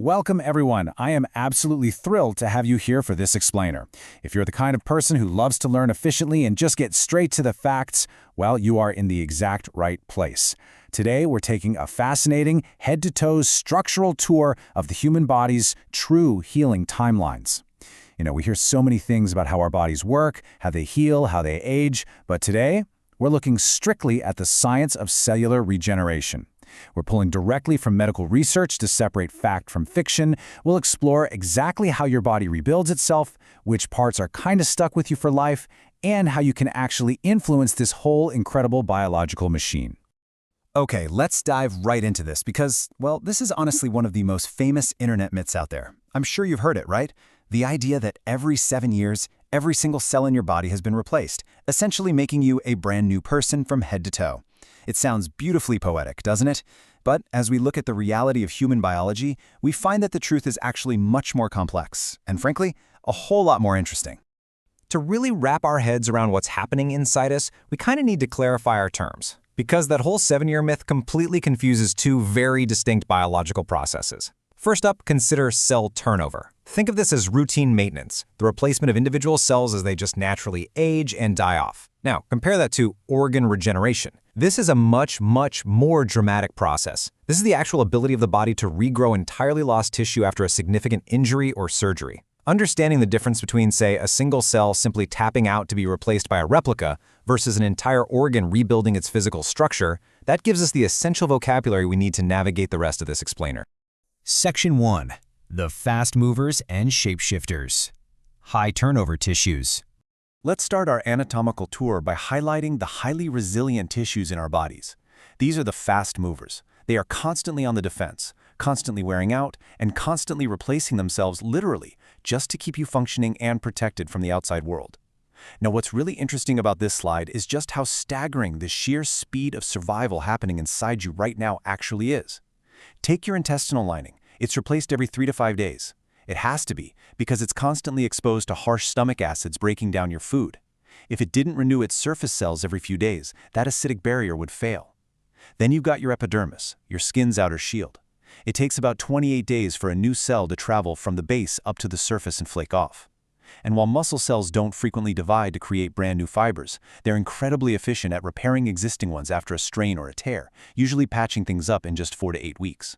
Welcome everyone. I am absolutely thrilled to have you here for this explainer. If you're the kind of person who loves to learn efficiently and just get straight to the facts, well, you are in the exact right place. Today, we're taking a fascinating, head-to-toe structural tour of the human body's true healing timelines. We hear so many things about how our bodies work, how they heal, how they age, but today, we're looking strictly at the science of cellular regeneration. We're pulling directly from medical research to separate fact from fiction. We'll explore exactly how your body rebuilds itself, which parts are kind of stuck with you for life, and how you can actually influence this whole incredible biological machine. Okay, let's dive right into this because, well, this is honestly one of the most famous internet myths out there. I'm sure you've heard it, right? The idea that every 7 years, every single cell in your body has been replaced, essentially making you a brand new person from head to toe. It sounds beautifully poetic, doesn't it? But as we look at the reality of human biology, we find that the truth is actually much more complex, and frankly, a whole lot more interesting. To really wrap our heads around what's happening inside us, we kind of need to clarify our terms, because that whole 7-year myth completely confuses two very distinct biological processes. First up, consider cell turnover. Think of this as routine maintenance, the replacement of individual cells as they just naturally age and die off. Now, compare that to organ regeneration. This is a much more dramatic process. This is the actual ability of the body to regrow entirely lost tissue after a significant injury or surgery. Understanding the difference between, say, a single cell simply tapping out to be replaced by a replica versus an entire organ rebuilding its physical structure, that gives us the essential vocabulary we need to navigate the rest of this explainer. Section 1. The fast movers and shapeshifters. High turnover tissues. Let's start our anatomical tour by highlighting the highly resilient tissues in our bodies. These are the fast movers. They are constantly on the defense, constantly wearing out, and constantly replacing themselves literally, just to keep you functioning and protected from the outside world. Now, what's really interesting about this slide is just how staggering the sheer speed of survival happening inside you right now actually is. Take your intestinal lining. It's replaced every 3 to 5 days. It has to be, because it's constantly exposed to harsh stomach acids breaking down your food. If it didn't renew its surface cells every few days, that acidic barrier would fail. Then you've got your epidermis, your skin's outer shield. It takes about 28 days for a new cell to travel from the base up to the surface and flake off. And while muscle cells don't frequently divide to create brand new fibers, they're incredibly efficient at repairing existing ones after a strain or a tear, usually patching things up in just 4 to 8 weeks.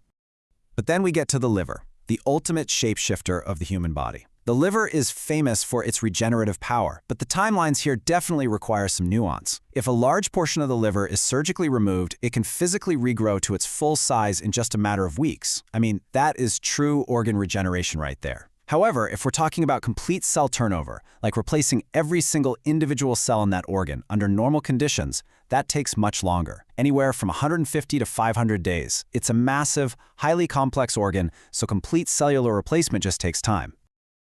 But then we get to the liver, the ultimate shapeshifter of the human body. The liver is famous for its regenerative power, but the timelines here definitely require some nuance. If a large portion of the liver is surgically removed, it can physically regrow to its full size in just a matter of weeks. I mean, that is true organ regeneration right there. However, if we're talking about complete cell turnover, like replacing every single individual cell in that organ under normal conditions, that takes much longer, anywhere from 150 to 500 days. It's a massive, highly complex organ, so complete cellular replacement just takes time.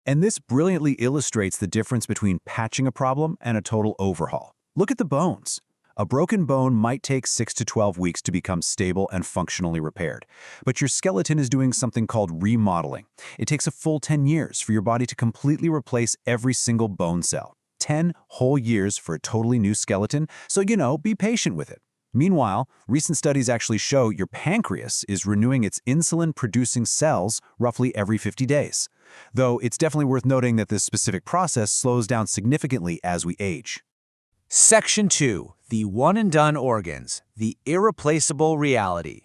And this brilliantly illustrates the difference between patching a problem and a total overhaul. Look at the bones. A broken bone might take 6 to 12 weeks to become stable and functionally repaired. But your skeleton is doing something called remodeling. It takes a full 10 years for your body to completely replace every single bone cell. 10 whole years for a totally new skeleton, so be patient with it. Meanwhile, recent studies actually show your pancreas is renewing its insulin-producing cells roughly every 50 days. Though it's definitely worth noting that this specific process slows down significantly as we age. Section 2. The one-and-done organs. The irreplaceable reality.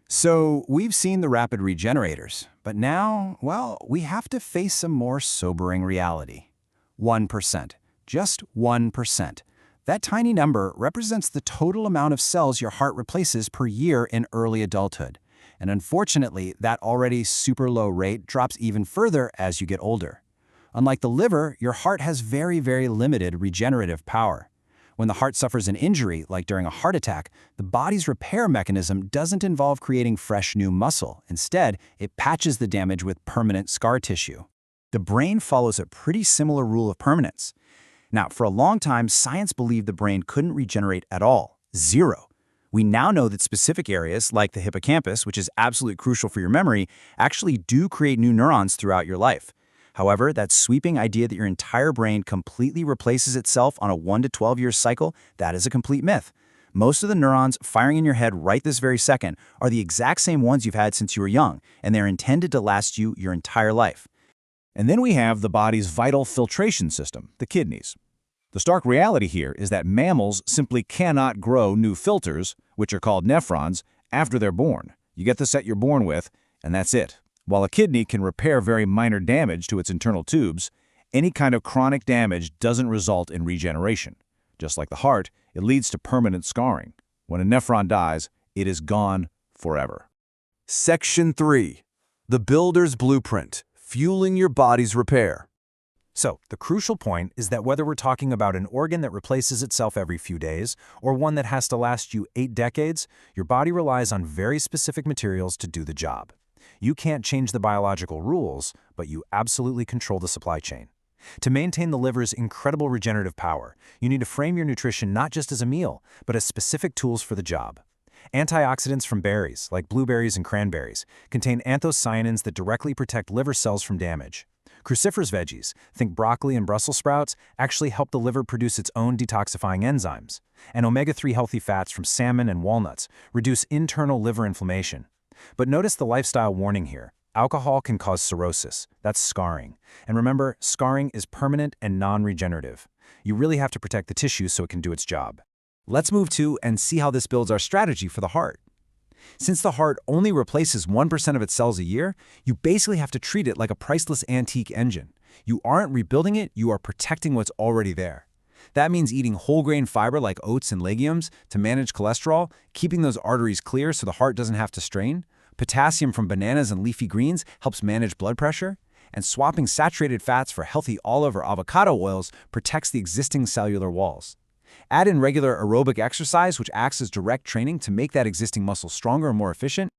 So, we've seen the rapid regenerators, but now, well, we have to face some more sobering reality. 1%. Just 1%. That tiny number represents the total amount of cells your heart replaces per year in early adulthood. And unfortunately, that already super low rate drops even further as you get older. Unlike the liver, your heart has very limited regenerative power. When the heart suffers an injury, like during a heart attack, the body's repair mechanism doesn't involve creating fresh new muscle. Instead, it patches the damage with permanent scar tissue. The brain follows a pretty similar rule of permanence. Now, for a long time, science believed the brain couldn't regenerate at all. Zero. We now know that specific areas, like the hippocampus, which is absolutely crucial for your memory, actually do create new neurons throughout your life. However, that sweeping idea that your entire brain completely replaces itself on a 1 to 12 year cycle, that is a complete myth. Most of the neurons firing in your head right this very second are the exact same ones you've had since you were young, and they're intended to last you your entire life. And then we have the body's vital filtration system, the kidneys. The stark reality here is that mammals simply cannot grow new filters, which are called nephrons, after they're born. You get the set you're born with, and that's it. While a kidney can repair very minor damage to its internal tubes, any kind of chronic damage doesn't result in regeneration. Just like the heart, it leads to permanent scarring. When a nephron dies, it is gone forever. Section 3. The Builder's Blueprint, Fueling Your Body's Repair. So, the crucial point is that whether we're talking about an organ that replaces itself every few days or one that has to last you 8 decades, your body relies on very specific materials to do the job. You can't change the biological rules, but you absolutely control the supply chain. To maintain the liver's incredible regenerative power, you need to frame your nutrition not just as a meal, but as specific tools for the job. Antioxidants from berries, like blueberries and cranberries, contain anthocyanins that directly protect liver cells from damage. Cruciferous veggies, think broccoli and Brussels sprouts, actually help the liver produce its own detoxifying enzymes. And omega-3 healthy fats from salmon and walnuts reduce internal liver inflammation. But notice the lifestyle warning here. Alcohol can cause cirrhosis. That's scarring. And remember, scarring is permanent and non-regenerative. You really have to protect the tissue so it can do its job. Let's move to and see how this builds our strategy for the heart. Since the heart only replaces 1% of its cells a year, you basically have to treat it like a priceless antique engine. You aren't rebuilding it, you are protecting what's already there. That means eating whole grain fiber like oats and legumes to manage cholesterol, keeping those arteries clear so the heart doesn't have to strain. Potassium from bananas and leafy greens helps manage blood pressure. And swapping saturated fats for healthy olive or avocado oils protects the existing cellular walls. Add in regular aerobic exercise, which acts as direct training to make that existing muscle stronger and more efficient.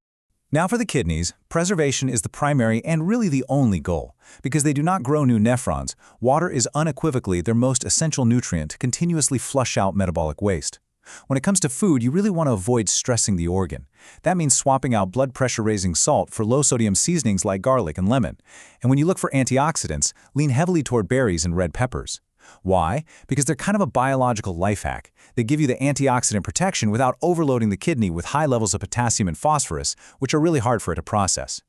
Now for the kidneys, preservation is the primary and really the only goal. Because they do not grow new nephrons, water is unequivocally their most essential nutrient to continuously flush out metabolic waste. When it comes to food, you really want to avoid stressing the organ. That means swapping out blood pressure-raising salt for low-sodium seasonings like garlic and lemon. And when you look for antioxidants, lean heavily toward berries and red peppers. Why? Because they're kind of a biological life hack. They give you the antioxidant protection without overloading the kidney with high levels of potassium and phosphorus, which are really hard for it to process.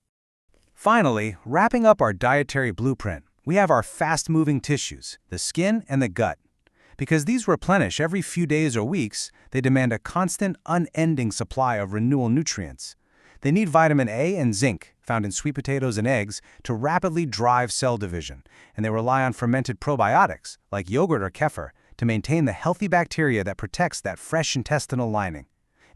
Finally, wrapping up our dietary blueprint, we have our fast-moving tissues, the skin and the gut. Because these replenish every few days or weeks, they demand a constant, unending supply of renewal nutrients. They need vitamin A and zinc, found in sweet potatoes and eggs, to rapidly drive cell division, and they rely on fermented probiotics, like yogurt or kefir, to maintain the healthy bacteria that protects that fresh intestinal lining.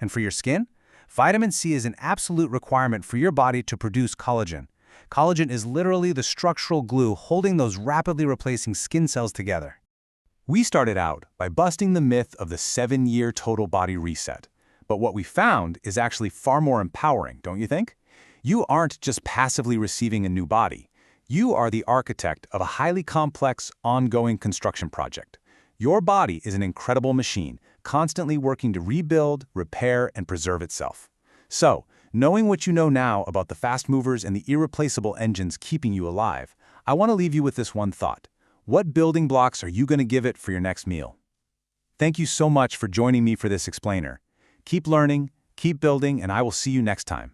And for your skin, vitamin C is an absolute requirement for your body to produce collagen. Collagen is literally the structural glue holding those rapidly replacing skin cells together. We started out by busting the myth of the 7-year total body reset. But what we found is actually far more empowering, don't you think? You aren't just passively receiving a new body. You are the architect of a highly complex, ongoing construction project. Your body is an incredible machine, constantly working to rebuild, repair, and preserve itself. So, knowing what you know now about the fast movers and the irreplaceable engines keeping you alive, I want to leave you with this one thought. What building blocks are you going to give it for your next meal? Thank you so much for joining me for this explainer. Keep learning, keep building, and I will see you next time.